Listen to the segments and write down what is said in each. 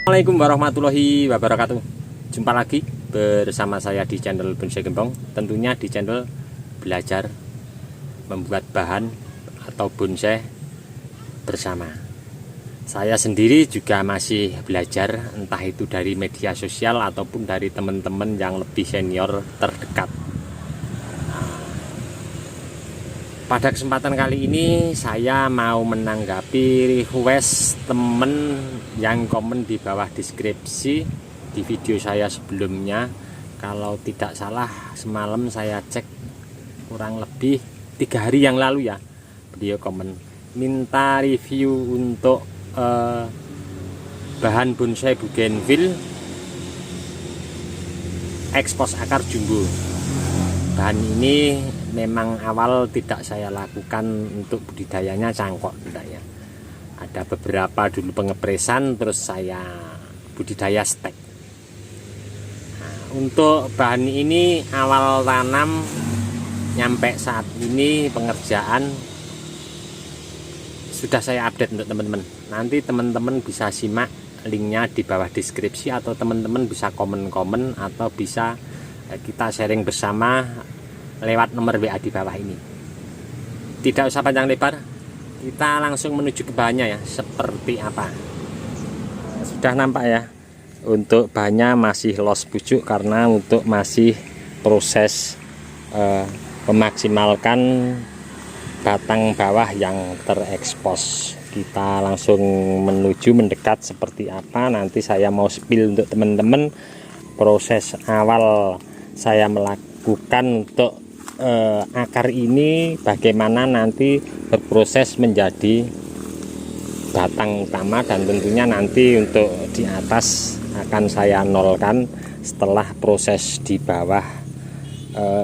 Assalamualaikum warahmatullahi wabarakatuh. Jumpa lagi bersama saya di channel Bonsai Gembong. Tentunya di channel belajar membuat bahan atau bonsai bersama. Saya sendiri juga masih belajar, entah itu dari media sosial ataupun dari teman-teman yang lebih senior terdekat. Pada kesempatan kali ini saya mau menanggapi request temen yang komen di bawah deskripsi di video saya sebelumnya. Kalau tidak salah semalam saya cek kurang lebih 3 hari yang lalu ya, beliau komen minta review untuk bahan bonsai bougainville ekspos akar jumbo. Bahan ini memang awal tidak saya lakukan untuk budidayanya cangkok ya. Ada beberapa dulu pengepresan, terus saya budidaya stek. Nah, untuk bahan ini awal tanam nyampe saat ini pengerjaan sudah saya update untuk teman-teman. Nanti teman-teman bisa simak linknya di bawah deskripsi, atau teman-teman bisa komen-komen atau bisa kita sharing bersama lewat nomor WA di bawah ini. Tidak usah panjang lebar, kita langsung menuju ke bahannya ya, seperti apa. Sudah nampak ya, untuk bahannya masih los pucuk karena untuk masih proses memaksimalkan batang bawah yang terekspos. Kita langsung menuju mendekat seperti apa. Nanti saya mau spill untuk teman-teman proses awal saya melakukan untuk akar ini, bagaimana nanti berproses menjadi batang utama, dan tentunya nanti untuk di atas akan saya nolkan setelah proses di bawah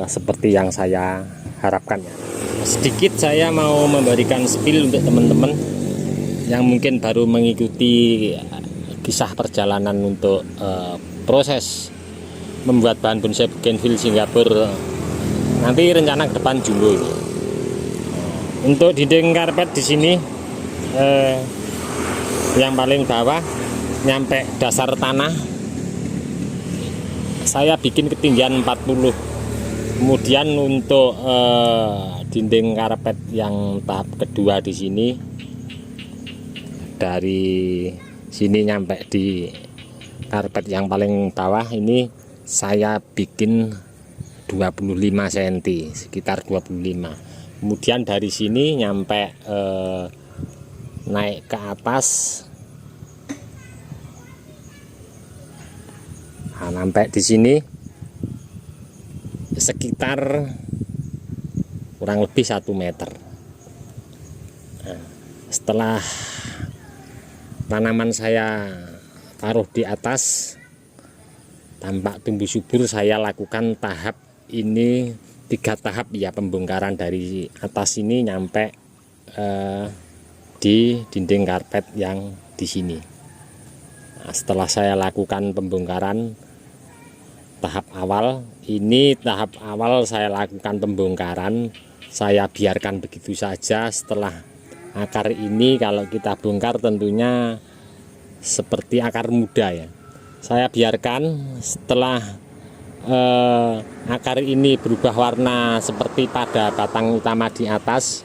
seperti yang saya harapkan ya. Sedikit saya mau memberikan spill untuk teman-teman yang mungkin baru mengikuti kisah perjalanan untuk proses membuat bahan bonsai bougainville Singapura. Nanti rencana ke depan jumbo ini. Untuk dinding karpet di sini yang paling bawah nyampe dasar tanah saya bikin ketinggian 40. Kemudian untuk dinding karpet yang tahap kedua di sini, dari sini nyampe di karpet yang paling bawah ini saya bikin 25 cm, sekitar 25. Kemudian dari sini nyampe naik ke atas, nah, sampai di sini sekitar kurang lebih 1 meter. Nah, setelah tanaman saya taruh di atas tampak tumbuh subur, saya lakukan tahap ini 3 tahap ya, pembongkaran dari atas ini nyampe di dinding karpet yang di sini. Nah, setelah saya lakukan pembongkaran tahap awal ini, tahap awal saya lakukan pembongkaran, saya biarkan begitu saja. Setelah akar ini kalau kita bongkar tentunya seperti akar muda ya, saya biarkan. Setelah akar ini berubah warna seperti pada batang utama di atas,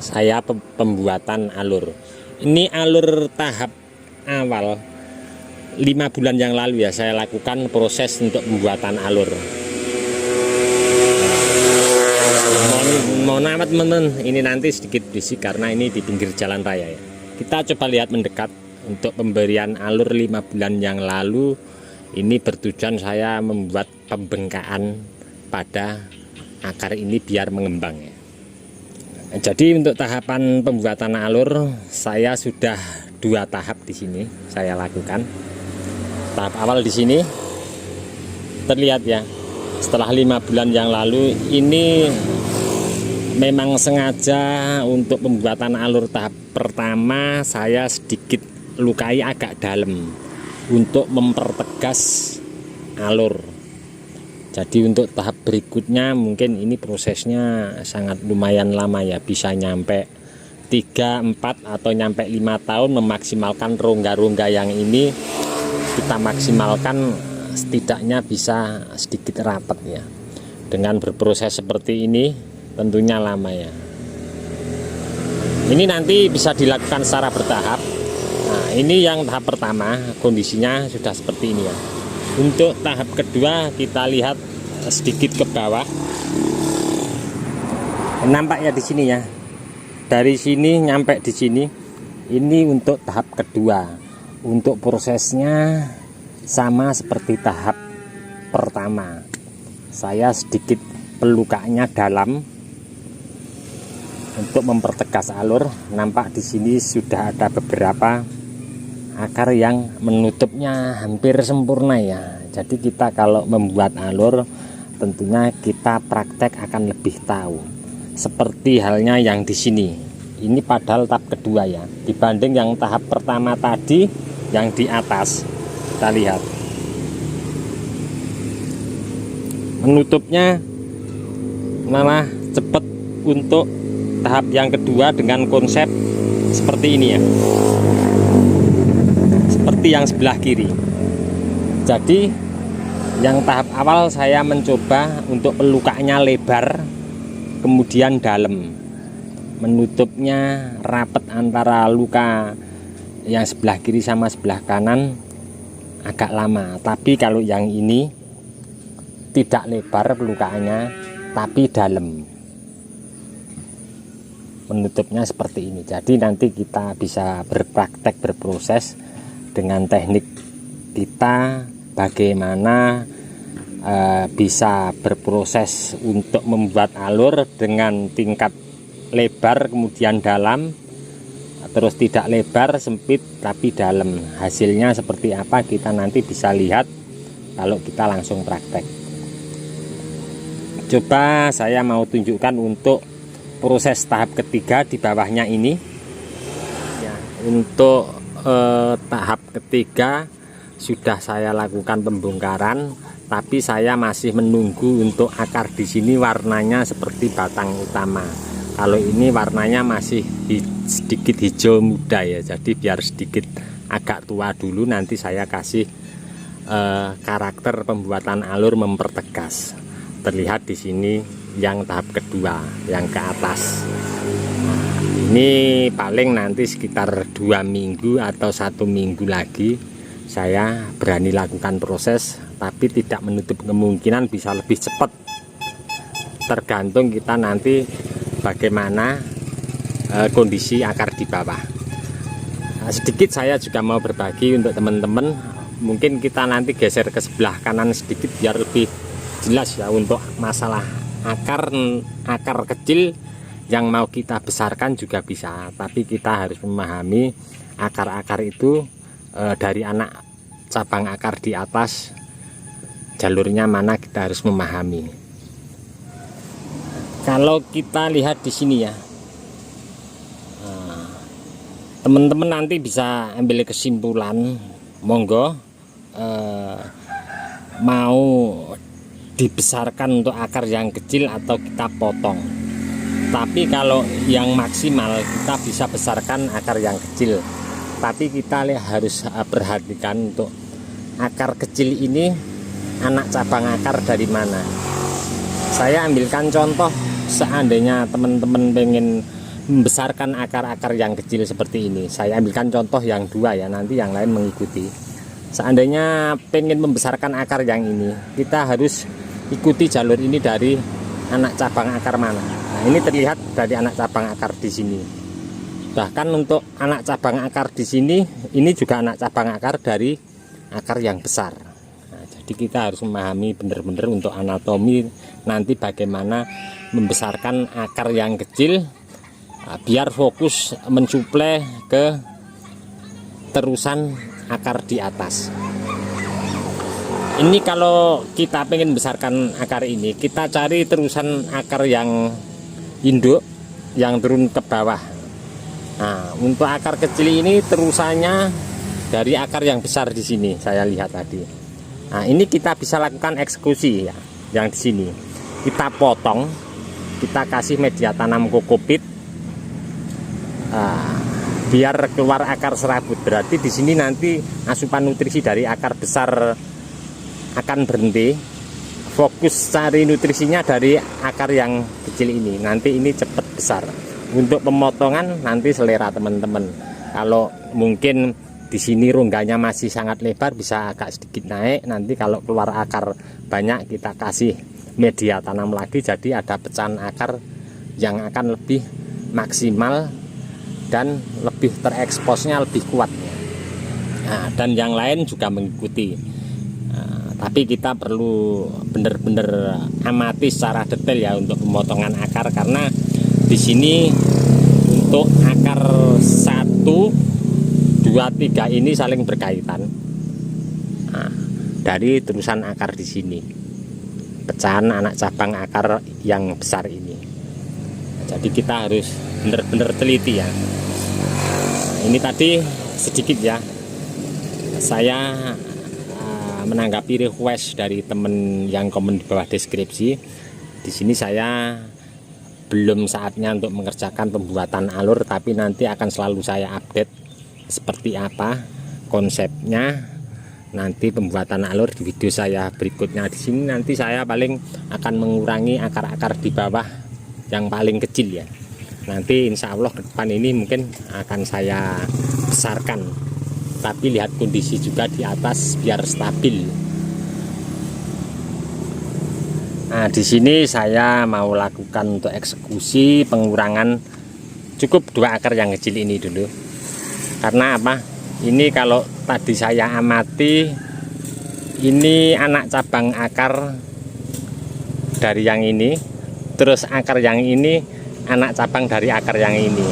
saya pembuatan alur. Ini alur tahap awal 5 bulan yang lalu ya, saya lakukan proses untuk pembuatan alur. Mohon amat teman-teman, ini nanti sedikit berisik karena ini di pinggir jalan raya ya. Kita coba lihat mendekat. Untuk pemberian alur 5 bulan yang lalu ini bertujuan saya membuat pembengkaan pada akar ini biar mengembang ya. Jadi untuk tahapan pembuatan alur saya sudah 2 tahap di sini saya lakukan. Tahap awal di sini terlihat ya, setelah 5 bulan yang lalu ini memang sengaja untuk pembuatan alur tahap pertama saya sedikit lukai agak dalam untuk mempertegas alur. Jadi untuk tahap berikutnya mungkin ini prosesnya sangat lumayan lama ya, bisa nyampe 3, 4 atau nyampe 5 tahun memaksimalkan rongga-rongga yang ini kita maksimalkan setidaknya bisa sedikit rapat ya. Dengan berproses seperti ini tentunya lama ya. Ini nanti bisa dilakukan secara bertahap. Nah, ini yang tahap pertama, kondisinya sudah seperti ini ya. Untuk tahap kedua kita lihat sedikit ke bawah. Nampak ya di sini ya. Dari sini nyampe di sini. Ini untuk tahap kedua. Untuk prosesnya sama seperti tahap pertama. Saya sedikit pelukanya dalam untuk mempertegas alur. Nampak di sini sudah ada beberapa akar yang menutupnya hampir sempurna ya. Jadi kita kalau membuat alur tentunya kita praktek akan lebih tahu. Seperti halnya yang di sini. Ini padahal tahap kedua ya. Dibanding yang tahap pertama tadi yang di atas. Kita lihat. Menutupnya malah cepat untuk tahap yang kedua dengan konsep seperti ini ya, seperti yang sebelah kiri. Jadi yang tahap awal saya mencoba untuk pelukanya lebar kemudian dalam, menutupnya rapat antara luka yang sebelah kiri sama sebelah kanan agak lama. Tapi kalau yang ini tidak lebar pelukanya tapi dalam, menutupnya seperti ini. Jadi nanti kita bisa berpraktek berproses dengan teknik kita bagaimana bisa berproses untuk membuat alur dengan tingkat lebar kemudian dalam, terus tidak lebar sempit tapi dalam. Hasilnya seperti apa kita nanti bisa lihat kalau kita langsung praktek. Coba saya mau tunjukkan untuk proses tahap ketiga di bawahnya ini ya. Untuk tahap ketiga sudah saya lakukan pembongkaran, tapi saya masih menunggu untuk akar di sini warnanya seperti batang utama. Kalau ini warnanya masih sedikit hijau muda ya, jadi biar sedikit agak tua dulu, nanti saya kasih karakter pembuatan alur mempertegas. Terlihat di sini yang tahap kedua yang ke atas. Nah, ini paling nanti sekitar 2 minggu atau 1 minggu lagi saya berani lakukan proses, tapi tidak menutup kemungkinan bisa lebih cepat, tergantung kita nanti bagaimana kondisi akar di bawah. Nah, sedikit saya juga mau berbagi untuk teman-teman. Mungkin kita nanti geser ke sebelah kanan sedikit biar lebih jelas ya untuk masalah akar kecil yang mau kita besarkan juga bisa, tapi kita harus memahami akar-akar itu dari anak cabang akar di atas jalurnya mana, kita harus memahami. Kalau kita lihat di sini ya, teman-teman nanti bisa ambil kesimpulan, monggo mau dibesarkan untuk akar yang kecil atau kita potong. Tapi kalau yang maksimal kita bisa besarkan akar yang kecil, tapi kita harus perhatikan untuk akar kecil ini anak cabang akar dari mana. Saya ambilkan contoh, seandainya teman-teman pengen membesarkan akar-akar yang kecil seperti ini, saya ambilkan contoh yang 2 ya, nanti yang lain mengikuti. Seandainya pengen membesarkan akar yang ini, kita harus ikuti jalur ini dari anak cabang akar mana. Nah, ini terlihat dari anak cabang akar di sini. Bahkan untuk anak cabang akar di sini, ini juga anak cabang akar dari akar yang besar. Nah, jadi kita harus memahami benar-benar untuk anatomi nanti bagaimana membesarkan akar yang kecil, biar fokus mensuplai ke terusan akar di atas. Ini kalau kita pengen besarkan akar ini, kita cari terusan akar yang induk yang turun ke bawah. Nah, untuk akar kecil ini terusannya dari akar yang besar di sini, saya lihat tadi. Nah, ini kita bisa lakukan eksekusi ya, yang di sini. Kita potong, kita kasih media tanam kokopit. biar keluar akar serabut. Berarti di sini nanti asupan nutrisi dari akar besar akan berhenti, fokus cari nutrisinya dari akar yang kecil ini. Nanti ini cepat besar. Untuk pemotongan nanti selera teman-teman. Kalau mungkin di sini rongganya masih sangat lebar, bisa agak sedikit naik. Nanti kalau keluar akar banyak, kita kasih media tanam lagi, jadi ada pecahan akar yang akan lebih maksimal dan lebih tereksposnya lebih kuat. Nah, dan yang lain juga mengikuti. Tapi kita perlu benar-benar amati secara detail ya untuk pemotongan akar, karena di sini untuk akar 1, 2, 3 ini saling berkaitan. Nah, dari terusan akar di sini, pecahan anak cabang akar yang besar ini. Jadi kita harus benar-benar teliti ya. Ini tadi sedikit ya, saya menanggapi request dari temen yang komen di bawah deskripsi. Di sini saya belum saatnya untuk mengerjakan pembuatan alur, tapi nanti akan selalu saya update seperti apa konsepnya. Nanti pembuatan alur di video saya berikutnya. Di sini nanti saya paling akan mengurangi akar-akar di bawah yang paling kecil ya. Nanti insya Allah ke depan ini mungkin akan saya besarkan, tapi lihat kondisi juga di atas biar stabil. Nah, di sini saya mau lakukan untuk eksekusi pengurangan cukup 2 akar yang kecil ini dulu. Karena apa? Ini kalau tadi saya amati, ini anak cabang akar dari yang ini, terus akar yang ini anak cabang dari akar yang ini.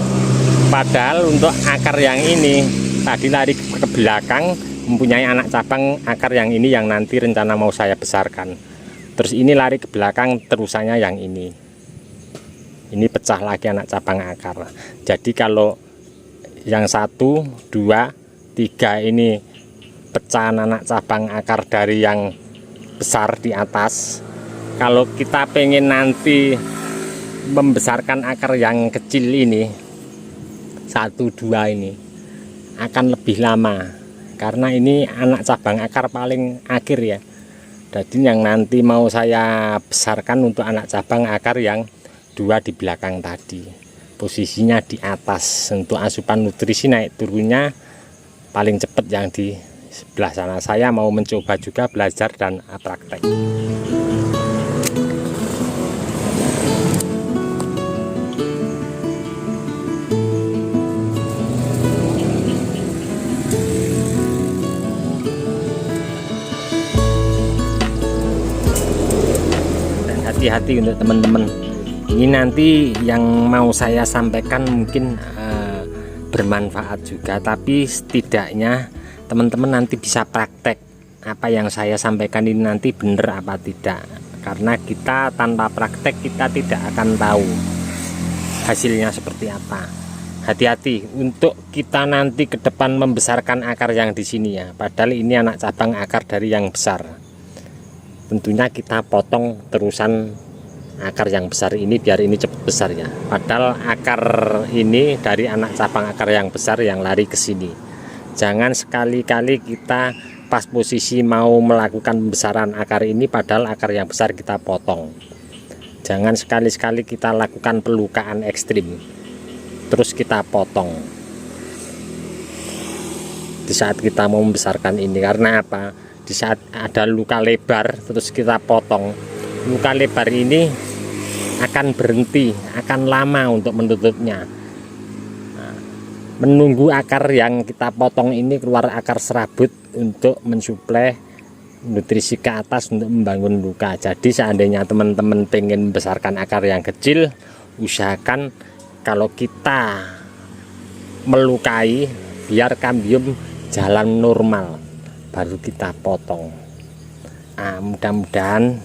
Padahal untuk akar yang ini tadi lari ke belakang, mempunyai anak cabang akar yang ini yang nanti rencana mau saya besarkan. Terus ini lari ke belakang, terusannya yang ini. Ini pecah lagi anak cabang akar. Jadi kalau yang 1, 2, 3 ini pecahan anak cabang akar dari yang besar di atas. Kalau kita pengen nanti membesarkan akar yang kecil ini, 1, 2 ini akan lebih lama, karena ini anak cabang akar paling akhir ya. Jadi yang nanti mau saya besarkan untuk anak cabang akar yang 2 di belakang tadi, posisinya di atas. Untuk asupan nutrisi naik turunnya paling cepat yang di sebelah sana. Saya mau mencoba juga belajar dan praktek. Hati-hati untuk teman-teman. Ini nanti yang mau saya sampaikan mungkin bermanfaat juga, tapi setidaknya teman-teman nanti bisa praktek apa yang saya sampaikan ini nanti benar apa tidak. Karena kita tanpa praktek kita tidak akan tahu hasilnya seperti apa. Hati-hati untuk kita nanti ke depan membesarkan akar yang di sini ya. Padahal ini anak cabang akar dari yang besar. Tentunya kita potong terusan akar yang besar ini biar ini cepat besar ya. Padahal akar ini dari anak cabang akar yang besar yang lari ke sini. Jangan sekali-kali kita pas posisi mau melakukan pembesaran akar ini padahal akar yang besar kita potong. Jangan sekali-sekali kita lakukan pelukaan ekstrim terus kita potong di saat kita mau membesarkan ini. Karena apa? Di saat ada luka lebar terus kita potong, luka lebar ini akan berhenti, akan lama untuk menutupnya. Menunggu akar yang kita potong ini keluar akar serabut untuk mensuplai nutrisi ke atas untuk membangun luka. Jadi seandainya teman-teman pengen membesarkan akar yang kecil, usahakan kalau kita melukai biar kambium jalan normal, baru kita potong. Nah, mudah-mudahan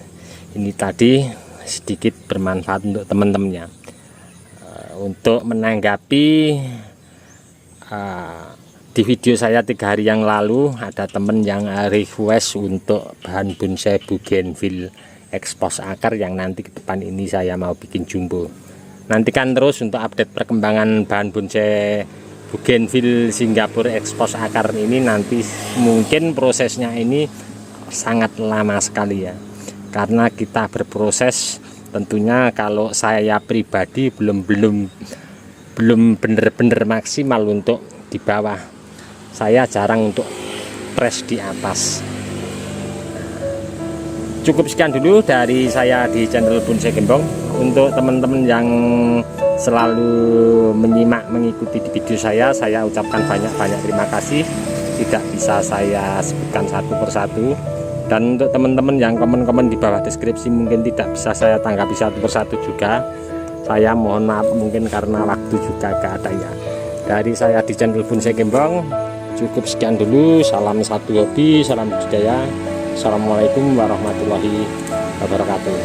ini tadi sedikit bermanfaat untuk teman-temannya. Untuk menanggapi di video saya 3 hari yang lalu ada teman yang request untuk bahan bonsai bougainville expose akar yang nanti ke depan ini saya mau bikin jumbo. Nantikan terus untuk update perkembangan bahan bonsai Bougainville Singapore expose akar ini nanti mungkin prosesnya ini sangat lama sekali ya, karena kita berproses tentunya kalau saya pribadi belum bener-bener maksimal untuk di bawah. Saya jarang untuk press di atas. Cukup sekian dulu dari saya di channel Bonsai Gembong. Untuk teman-teman yang selalu menyimak mengikuti di video saya ucapkan banyak-banyak terima kasih. Tidak bisa saya sebutkan satu persatu. Dan untuk teman-teman yang komen-komen di bawah deskripsi mungkin tidak bisa saya tanggapi satu persatu juga, saya mohon maaf mungkin karena waktu juga keadanya. Dari saya di channel Bonsai Gembong cukup sekian dulu. Salam satu hobi, salam budidaya. Assalamualaikum warahmatullahi wabarakatuh.